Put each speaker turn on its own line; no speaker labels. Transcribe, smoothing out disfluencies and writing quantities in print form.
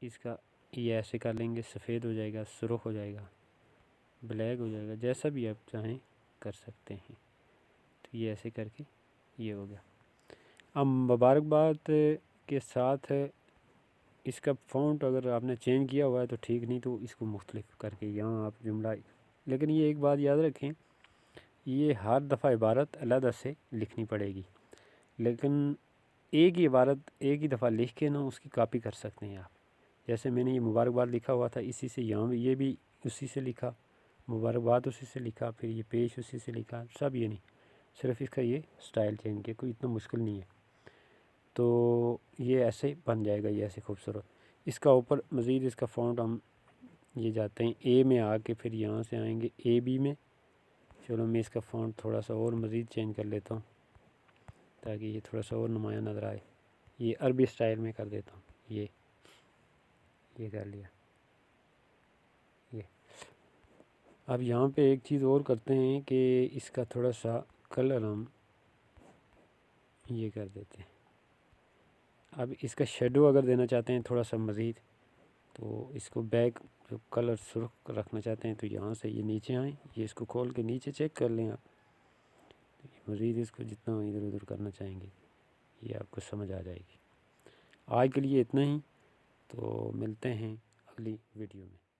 اس کا یہ ایسے کر لیں گے، سفید ہو جائے گا، سرخ ہو جائے گا، بلیک ہو جائے گا، جیسا بھی آپ چاہیں کر سکتے ہیں۔ تو یہ ایسے کر کے یہ ہو گیا۔ اب مبارکباد کے ساتھ اس کا فونٹ اگر آپ نے چینج کیا ہوا ہے تو ٹھیک، نہیں تو اس کو مختلف کر کے یہاں آپ جملہ، لیکن یہ ایک بات یاد رکھیں، یہ ہر دفعہ عبارت علیحدہ سے لکھنی پڑے گی، لیکن ایک ہی عبارت ایک ہی دفعہ لکھ کے نا اس کی کاپی کر سکتے ہیں آپ۔ جیسے میں نے یہ مبارکباد لکھا ہوا تھا، اسی سے یہاں یہ بھی اسی سے لکھا، مبارکباد اسی سے لکھا، پھر یہ پیش اسی سے لکھا، سب یہ نہیں، صرف اس کا یہ سٹائل چینج کیا، کوئی اتنا مشکل نہیں ہے۔ تو یہ ایسے بن جائے گا، یہ ایسے خوبصورت۔ اس کا اوپر مزید اس کا فونٹ ہم یہ جاتے ہیں اے میں آ کے، پھر یہاں سے آئیں گے اے بی میں۔ چلو میں اس کا فونٹ تھوڑا سا اور مزید چینج کر لیتا ہوں تاکہ یہ تھوڑا سا اور نمایاں نظر آئے۔ یہ عربی سٹائل میں کر دیتا ہوں، یہ کر لیا۔ یہ اب یہاں پہ ایک چیز اور کرتے ہیں کہ اس کا تھوڑا سا کلر ہم یہ کر دیتے ہیں۔ اب اس کا شیڈو اگر دینا چاہتے ہیں تھوڑا سا مزید، تو اس کو بیک جو کلر سرخ رکھنا چاہتے ہیں تو یہاں سے یہ نیچے آئیں، یہ اس کو کھول کے نیچے چیک کر لیں آپ، مزید اس کو جتنا ادھر ادھر کرنا چاہیں گے یہ آپ کو سمجھ آ جائے گی۔ آج کے لیے اتنا ہی، تو ملتے ہیں اگلی ویڈیو میں۔